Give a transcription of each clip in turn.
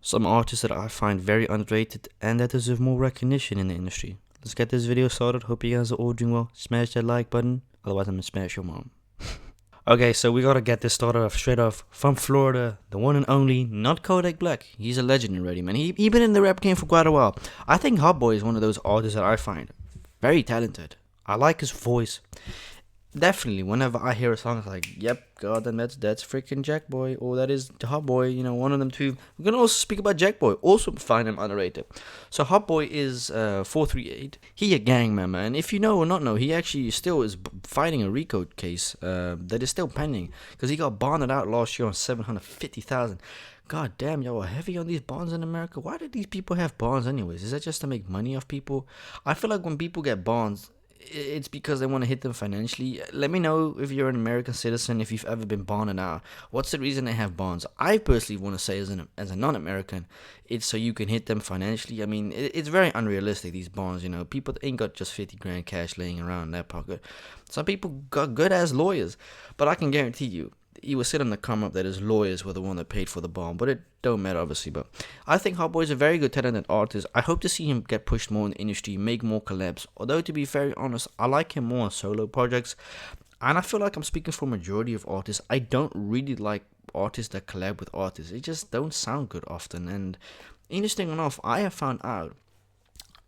some artists that I find very underrated and that deserve more recognition in the industry. Let's get this video started. Hope you guys are all doing well. Smash that like button, otherwise I'm gonna smash your mom. Okay, so we gotta get this started off straight off. From Florida, the one and only, not Kodak Black. He's a legend already, man. He been in the rap game for quite a while. I think Hot Boy is one of those artists that I find very talented. I like his voice. Definitely, whenever I hear a song, it's like, yep, God, and that's freaking Jack Boy, or that is Hot Boy, one of them two. We're gonna also speak about Jack Boy, also find him underrated. So Hot Boy is 438. He a gang member, and if you know or not know, he actually still is fighting a RICO case that is still pending because he got bonded out last year on 750,000. God damn, y'all are heavy on these bonds in America. Why do these people have bonds anyways? Is that just to make money off people? I feel like when people get bonds, it's because they want to hit them financially. Let me know if you're an American citizen, if you've ever been bonded out. What's the reason they have bonds? I personally want to say, as a non-American, it's so you can hit them financially. I mean, it's very unrealistic, these bonds. People ain't got just 50 grand cash laying around in their pocket. Some people got good ass lawyers, but I can guarantee you will sit on the come up that his lawyers were the one that paid for the bond, but it don't matter obviously. But I think Hot Boy is a very good talented artist. I hope to see him get pushed more in the industry, make more collabs. Although to be very honest, I like him more on solo projects, and I feel like I'm speaking for majority of artists. I don't really like artists that collab with artists. It just don't sound good often. And interesting enough, I have found out,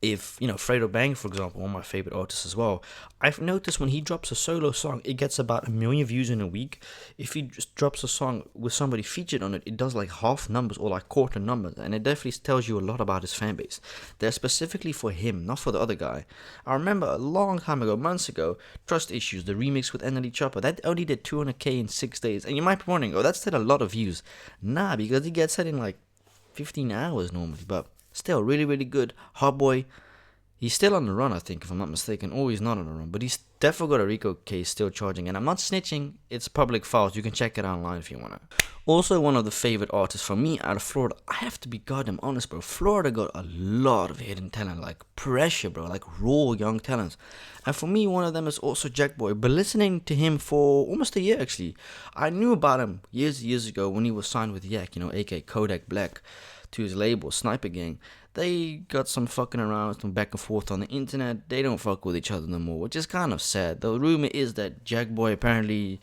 if Fredo Bang, for example, one of my favorite artists as well, I've noticed when he drops a solo song, it gets about 1 million views in a week. If he just drops a song with somebody featured on it, it does like half numbers or like quarter numbers, and it definitely tells you a lot about his fan base. They're specifically for him, not for the other guy. I remember a long time ago, months ago, Trust Issues, the remix with NLE Chopper, that only did 200k in 6 days, and you might be wondering, oh, that's still a lot of views. Nah, because he gets it in like 15 hours normally, but still really, really good. Hot Boy, he's still on the run, I think, if I'm not mistaken, or he's not on the run, but he's definitely got a RICO case still charging, and I'm not snitching, it's public files, you can check it online if you want to. Also, one of the favorite artists for me out of Florida, I have to be goddamn honest, bro, Florida got a lot of hidden talent, like pressure, bro, like raw young talents, and for me, one of them is also Jack Boy, but listening to him for almost a year, actually, I knew about him years ago when he was signed with Yak, aka Kodak Black, to his label, Sniper Gang. They got some fucking around, some back and forth on the internet. They don't fuck with each other no more, which is kind of sad. The rumor is that Jack Boy apparently,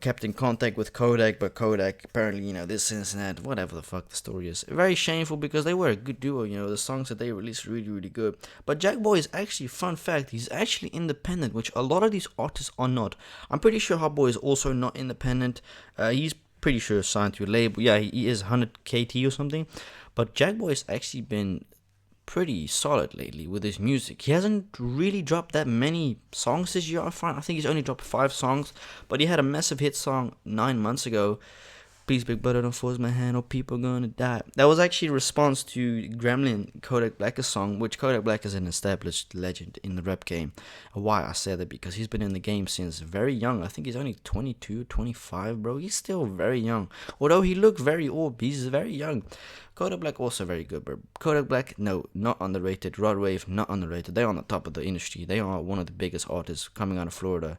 kept in contact with Kodak, but Kodak apparently, this and that, whatever the fuck the story is. Very shameful because they were a good duo, the songs that they released really, really good. But Jack Boy is actually, fun fact, he's actually independent, which a lot of these artists are not. I'm pretty sure Hot Boy is also not independent. He's pretty sure signed to a label. Yeah, he is 100 KT or something. But Jack Boy has actually been pretty solid lately with his music. He hasn't really dropped that many songs this year, I find. I think he's only dropped 5 songs, but he had a massive hit song 9 months ago. Please, big brother, don't force my hand or people gonna die. That was actually a response to Gremlin, Kodak Black's song, which Kodak Black is an established legend in the rap game. Why I said that? Because he's been in the game since very young. I think he's only 22, 25, bro. He's still very young. Although he looked very old, he's very young. Kodak Black also very good, bro. Kodak Black, no, not underrated. Rod Wave, not underrated. They're on the top of the industry. They are one of the biggest artists coming out of Florida.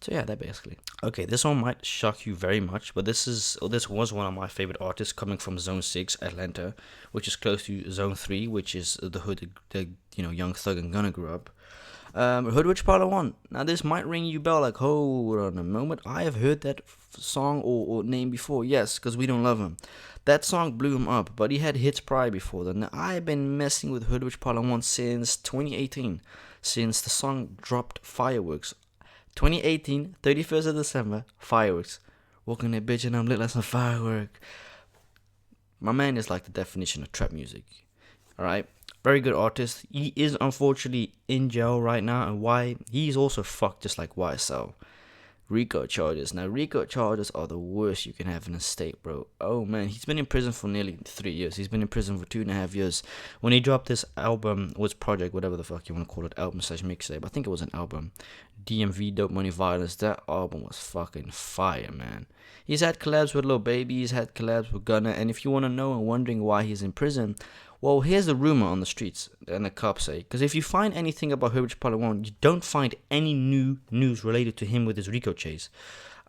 So yeah, that basically. Okay, this one might shock you very much, but this was one of my favorite artists coming from Zone 6, Atlanta, which is close to Zone 3, which is the hood that Young Thug and Gunna grew up. Hood Rich Part 1. Now this might ring you bell, like, hold on a moment. I have heard that song or name before, yes, because we don't love him. That song blew him up, but he had hits prior before then. Now, I've been messing with Hood Rich Part 1 since 2018, since the song dropped Fireworks. 2018, 31st of December, Fireworks. Walking that bitch and I'm lit like some firework. My man is like the definition of trap music. Alright? Very good artist. He is unfortunately in jail right now, and why? He's also fucked just like YSL. RICO charges. Now, RICO charges are the worst you can have in a state, bro. Oh, man. He's been in prison for nearly 3 years. He's been in prison for 2.5 years. When he dropped this album, or his project, whatever the fuck you want to call it, album/mixtape, I think it was an album, DMV, Dope Money Violence, that album was fucking fire, man. He's had collabs with Lil Baby, he's had collabs with Gunna, and if you want to know and wondering why he's in prison, well, here's the rumor on the streets, and the cops say, because if you find anything about Herbert Palawan, you don't find any new news related to him with his RICO chase.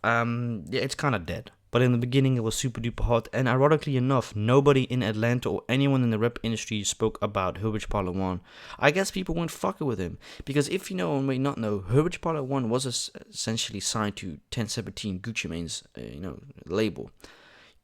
Yeah, it's kind of dead. but in the beginning it was super duper hot. And ironically enough, nobody in Atlanta or anyone in the rap industry spoke about Herbert Parler 1. I guess people weren't fucking with him, because if you know or may not know, Herbert Parler 1 was essentially signed to 1017 Gucci Mane's label.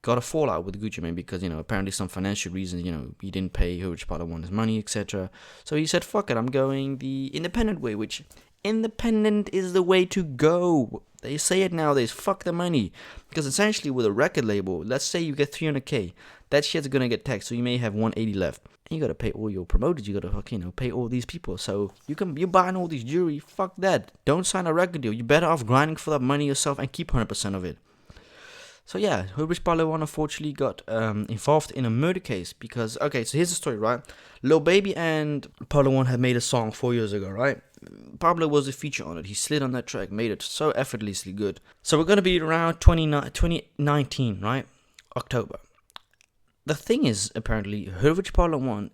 Got a fallout with Gucci Mane because, apparently some financial reasons, he didn't pay Herbert Parler 1 his money, etc. So he said, fuck it, I'm going the independent way, which independent is the way to go. They say it nowadays, fuck the money. Because essentially with a record label, let's say you get 300k, that shit's gonna get taxed, so you may have 180 left. And you gotta pay all your promoters, you gotta pay all these people. So you're buying all these jewelry, fuck that. Don't sign a record deal. You're better off grinding for that money yourself and keep 100% of it. So yeah, Herbert Parler 1 unfortunately got involved in a murder case because, okay, so here's the story, right? Lil Baby and Parler 1 had made a song 4 years ago, right? Pablo was a feature on it. He slid on that track, made it so effortlessly good. So we're going to be around 2019, right? October. The thing is, apparently, Herbert Parler 1,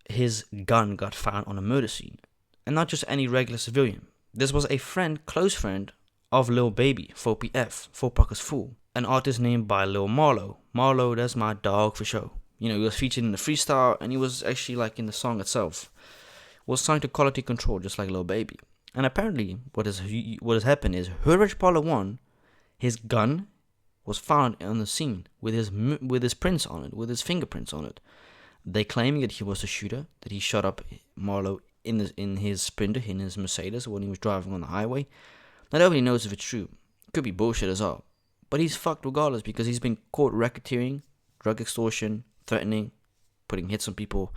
his gun got found on a murder scene. And not just any regular civilian. This was a close friend of Lil Baby, 4PF, 4 Pockets Full. An artist named by Lil Marlo. Marlo, that's my dog for sure. He was featured in the freestyle, and he was actually in the song itself. Was signed to Quality Control, just like Lil Baby. And apparently, what has happened is Herbert Parler 1, his gun was found on the scene with his prints on it, with his fingerprints on it. They claiming that he was the shooter, that he shot up Marlo in his Sprinter, in his Mercedes when he was driving on the highway. Now nobody knows if it's true. It could be bullshit as well. But he's fucked regardless because he's been caught racketeering, drug extortion, threatening, putting hits on people.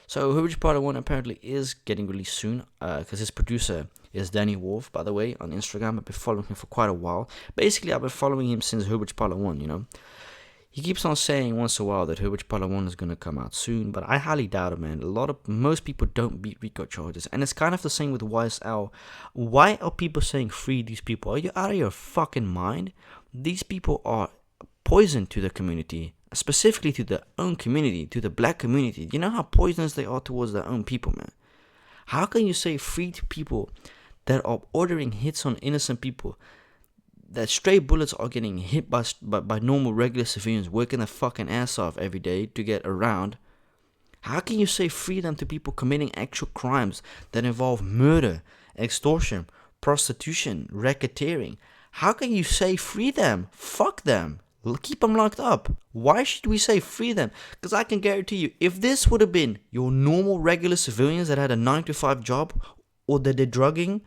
So Herbert Parler 1 apparently is getting released soon because his producer is Danny Wolf, by the way, on Instagram. I've been following him for quite a while. Basically, I've been following him since Herbert Parler 1, He keeps on saying once in a while that Herbert Parler 1 is going to come out soon, but I highly doubt it, man. Most people don't beat RICO charges, and it's kind of the same with YSL. Why are people saying free these people? Are you out of your fucking mind? These people are poison to the community, specifically to their own community, to the black community. You know how poisonous they are towards their own people, man? How can you say free to people that are ordering hits on innocent people? That stray bullets are getting hit by normal regular civilians working their fucking ass off every day to get around. How can you say free them to people committing actual crimes that involve murder, extortion, prostitution, racketeering? How can you say free them? Fuck them. Keep them locked up. Why should we say free them? Because I can guarantee you, if this would have been your normal regular civilians that had a 9-to-5 job or that they're drugging,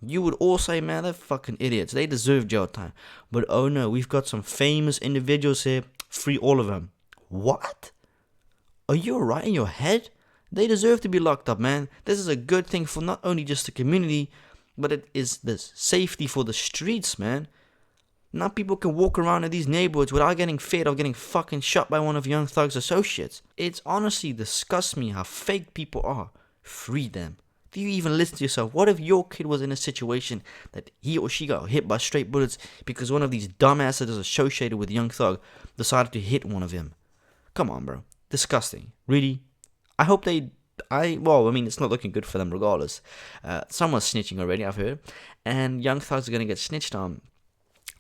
you would all say, man, they're fucking idiots. They deserve jail time. But oh no, we've got some famous individuals here. Free all of them. What? Are you alright in your head? They deserve to be locked up, man. This is a good thing for not only just the community, but it is the safety for the streets, man. Now people can walk around in these neighborhoods without getting feared of getting fucking shot by one of Young Thug's associates. It's honestly disgusts me how fake people are. Free them. Do you even listen to yourself? What if your kid was in a situation that he or she got hit by straight bullets because one of these dumbasses associated with Young Thug decided to hit one of him? Come on, bro. Disgusting. Really? I hope it's not looking good for them regardless. Someone's snitching already, I've heard. And Young Thug's going to get snitched on.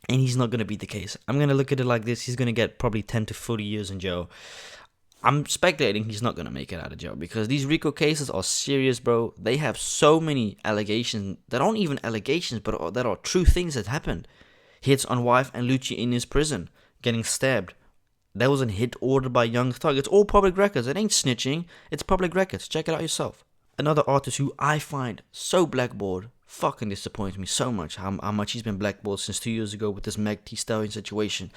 And he's not going to beat the case. I'm going to look at it like this. He's going to get probably 10 to 40 years in jail. I'm speculating he's not going to make it out of jail because these RICO cases are serious, bro. They have so many allegations that aren't even allegations, but that are true things that happened. Hits on wife and Lucci in his prison, getting stabbed. That was a hit ordered by Young Thug. It's all public records. It ain't snitching. It's public records. Check it out yourself. Another artist who I find so blackballed, fucking disappoints me so much how much he's been blackballed since 2 years ago with this Meg Thee Stallion situation.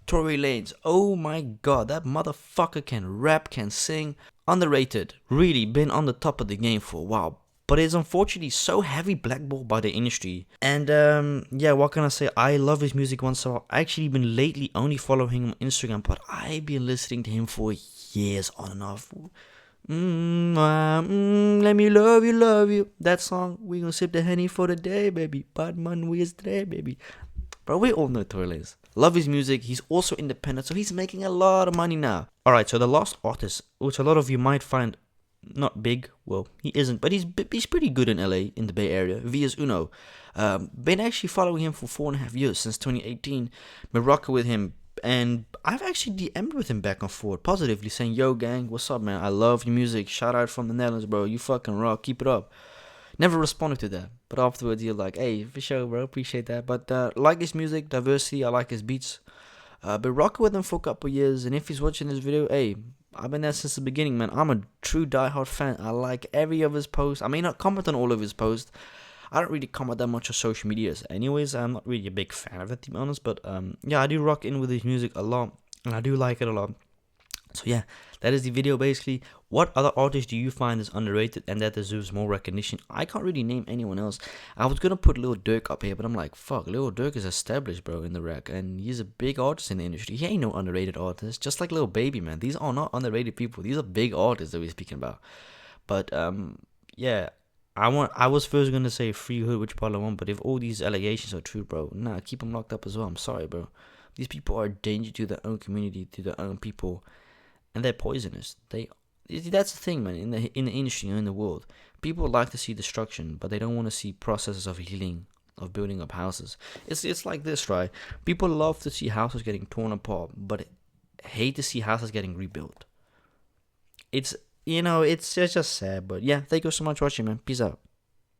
Tory Lanez, oh my god, that motherfucker can rap, can sing. Underrated, really been on the top of the game for a while. But it's unfortunately so heavy blackballed by the industry. And what can I say? I love his music once in a while. I actually been lately only following him on Instagram, but I've been listening to him for years on and off. Let me love you. That song, we gonna sip the Henny for the day, baby. Bad man, we is there, baby. But we all know Tory Lanez. Love his music. He's also independent, so he's making a lot of money now. Alright, so the last artist, which a lot of you might find not big, well, he isn't, but he's pretty good in LA, in the Bay Area. VS Uno. Been actually following him for 4.5 years, since 2018. Been rocking with him And I've actually DM'd with him back and forth positively, saying, "Yo, gang, what's up, man? I love your music. Shout out from the Netherlands, bro. You fucking rock. Keep it up." Never responded to that, but afterwards you're like, "Hey, for sure, bro. Appreciate that." But like his music, diversity. I like his beats. Been rocking with him for a couple years, and if he's watching this video, hey, I've been there since the beginning, man. I'm a true diehard fan. I like every of his posts. I may not comment on all of his posts. I don't really comment that much on social medias. Anyways, I'm not really a big fan of it, to be honest. But yeah, I do rock in with his music a lot, and I do like it a lot. So yeah, that is the video basically. What other artists do you find is underrated and that deserves more recognition? I can't really name anyone else. I was gonna put Lil Durk up here, but I'm like, fuck, Lil Durk is established, bro, in the rap, and he's a big artist in the industry. He ain't no underrated artist, just like Lil Baby, man. These are not underrated people. These are big artists that we're speaking about. But yeah. I was first gonna say Free Hood, which Part 1, but if all these allegations are true, bro, nah, keep them locked up as well. I'm sorry, bro. These people are a danger to their own community, to their own people, and they're poisonous. That's the thing, man. In the industry and in the world, people like to see destruction, but they don't want to see processes of healing, of building up houses. It's like this, right? People love to see houses getting torn apart, but hate to see houses getting rebuilt. It's just sad. But yeah, thank you so much for watching, man. Peace out.